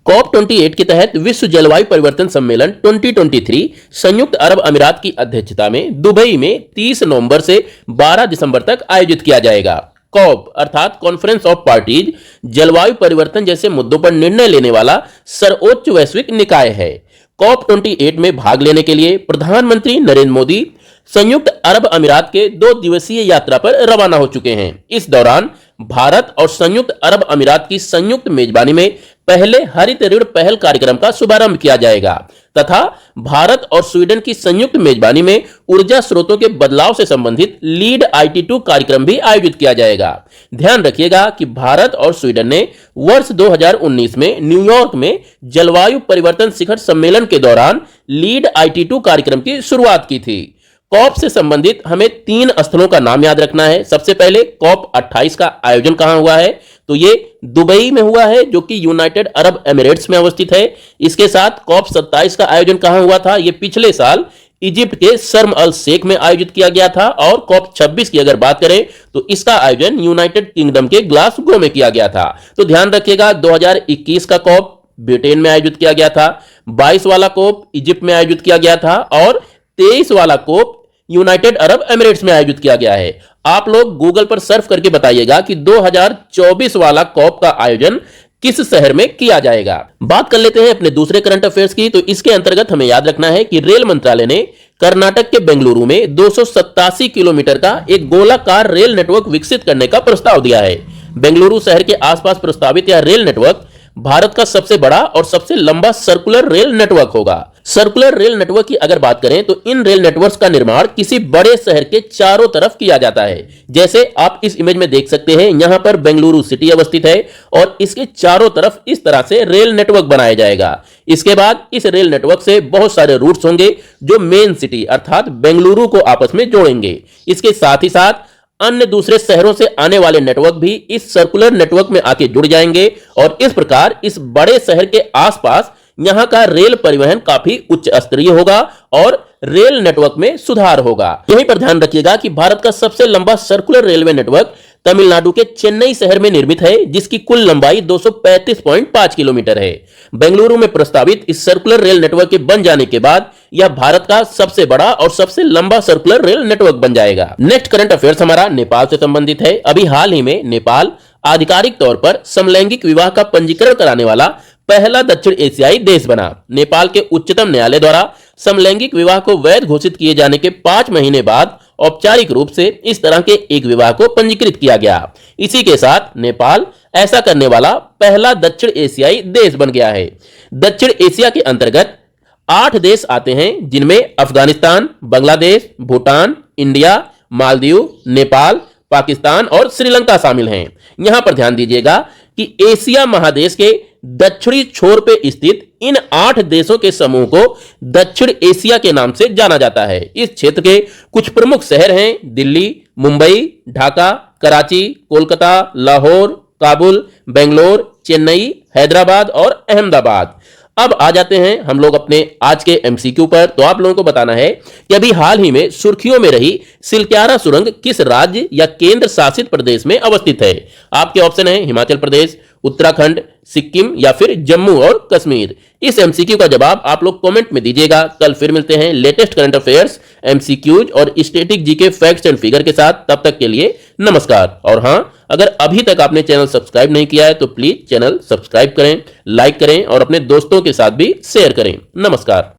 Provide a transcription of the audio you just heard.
COP28 के तहत विश्व जलवायु परिवर्तन सम्मेलन 2023 संयुक्त अरब अमीरात की अध्यक्षता में दुबई में 30 नवंबर से 12 दिसंबर तक आयोजित किया जाएगा। कॉप अर्थात कॉन्फ्रेंस ऑफ पार्टीज जलवायु परिवर्तन जैसे मुद्दों पर निर्णय लेने वाला सर्वोच्च वैश्विक निकाय है। COP28 में भाग लेने के लिए प्रधानमंत्री नरेंद्र मोदी संयुक्त अरब अमीरात के 2 दिवसीय यात्रा पर रवाना हो चुके हैं। इस दौरान भारत और संयुक्त अरब अमीरात की संयुक्त मेजबानी में पहले हरित ऋण पहल कार्यक्रम का शुभारंभ किया जाएगा तथा भारत और स्वीडन की संयुक्त मेजबानी में ऊर्जा स्रोतों के बदलाव से संबंधित लीड IT2 कार्यक्रम भी आयोजित किया जाएगा। ध्यान रखिएगा कि भारत और स्वीडन ने वर्ष 2019 में न्यूयॉर्क में जलवायु परिवर्तन शिखर सम्मेलन के दौरान लीड IT2 कार्यक्रम की शुरुआत की थी। कॉप से संबंधित हमें 3 स्थलों का नाम याद रखना है। सबसे पहले COP28 का आयोजन कहां हुआ है, तो ये दुबई में हुआ है जो कि यूनाइटेड अरब एमिरेट्स में अवस्थित है। इसके साथ COP27 का आयोजन कहां हुआ था, ये पिछले साल इजिप्ट के शर्म अल शेख में आयोजित किया गया था। और COP26 की अगर बात करें तो इसका आयोजन यूनाइटेड किंगडम के ग्लासगो में किया गया था। तो ध्यान रखिएगा 2021 का COP ब्रिटेन में आयोजित किया गया था, 22 वाला COP इजिप्ट में आयोजित किया गया था और 23 वाला COP यूनाइटेड अरब एमिरेट्स में आयोजित किया गया है। आप लोग गूगल पर सर्च करके बताइएगा कि 2024 वाला COP का आयोजन किस शहर में किया जाएगा। बात कर लेते हैं अपने दूसरे करंट अफेयर्स की। तो इसके अंतर्गत हमें याद रखना है कि रेल मंत्रालय ने कर्नाटक के बेंगलुरु में 287 किलोमीटर का एक गोलाकार रेल नेटवर्क विकसित करने का प्रस्ताव दिया है। बेंगलुरु शहर के आसपास प्रस्तावित यह रेल नेटवर्क भारत का सबसे बड़ा और सबसे लंबा सर्कुलर रेल नेटवर्क होगा। सर्कुलर रेल नेटवर्क की अगर बात करें तो इन रेल नेटवर्क्स का निर्माण किसी बड़े शहर के चारों तरफ किया जाता है। जैसे आप इस इमेज में देख सकते हैं, यहां पर बेंगलुरु सिटी अवस्थित है और इसके चारों तरफ इस तरह से रेल नेटवर्क बनाया जाएगा। इसके बाद इस रेल नेटवर्क से बहुत सारे रूट्स होंगे जो मेन सिटी अर्थात बेंगलुरु को आपस में जोड़ेंगे। इसके साथ ही साथ अन्य दूसरे शहरों से आने वाले नेटवर्क भी इस सर्कुलर नेटवर्क में आके जुड़ जाएंगे और इस प्रकार इस बड़े शहर के आसपास यहां का रेल परिवहन काफी उच्च स्तरीय होगा और रेल नेटवर्क में सुधार होगा। यहीं पर ध्यान रखिएगा कि भारत का सबसे लंबा सर्कुलर रेलवे नेटवर्क तमिलनाडु के चेन्नई शहर में निर्मित है जिसकी कुल लंबाई 235.5 किलोमीटर है। बेंगलुरु में प्रस्तावित इस सर्कुलर रेल नेटवर्क के बन जाने के बाद यह भारत का सबसे बड़ा और सबसे लंबा सर्कुलर रेल नेटवर्क बन जाएगा। नेक्स्ट करंट अफेयर्स हमारा नेपाल से संबंधित है। अभी हाल ही में नेपाल आधिकारिक तौर पर समलैंगिक विवाह का पंजीकरण कराने वाला पहला दक्षिण एशियाई देश बना। नेपाल के उच्चतम न्यायालय द्वारा समलैंगिक विवाह को वैध घोषित किए जाने के 5 महीने बाद औपचारिक रूप से इस तरह के एक विवाह को पंजीकृत किया गया। इसी के साथ नेपाल ऐसा करने वाला पहला दक्षिण एशियाई देश बन गया है। दक्षिण एशिया के अंतर्गत 8 देश आते हैं जिनमें अफगानिस्तान, बांग्लादेश, भूटान, इंडिया, मालदीव, नेपाल, पाकिस्तान और श्रीलंका शामिल हैं। यहां पर ध्यान दीजिएगा कि एशिया महादेश के दक्षिणी छोर पे स्थित इन 8 देशों के समूह को दक्षिण एशिया के नाम से जाना जाता है। इस क्षेत्र के कुछ प्रमुख शहर हैं दिल्ली, मुंबई, ढाका, कराची, कोलकाता, लाहौर, काबुल, बेंगलोर, चेन्नई, हैदराबाद और अहमदाबाद। अब आ जाते हैं हम लोग अपने आज के MCQ पर। तो आप लोगों को बताना है कि अभी हाल ही में सुर्खियों में रही सिलक्यारा सुरंग किस राज्य या केंद्र शासित प्रदेश में अवस्थित है। आपके ऑप्शन है हिमाचल प्रदेश, उत्तराखंड, सिक्किम या फिर जम्मू और कश्मीर। इस MCQ का जवाब आप लोग कमेंट में दीजिएगा। कल फिर मिलते हैं लेटेस्ट करंट अफेयर्स, MCQs और static GK facts and figure के साथ। तब तक के लिए नमस्कार। और हां, अगर अभी तक आपने चैनल सब्सक्राइब नहीं किया है तो प्लीज चैनल सब्सक्राइब करें, लाइक करें और अपने दोस्तों के साथ भी शेयर करें। नमस्कार।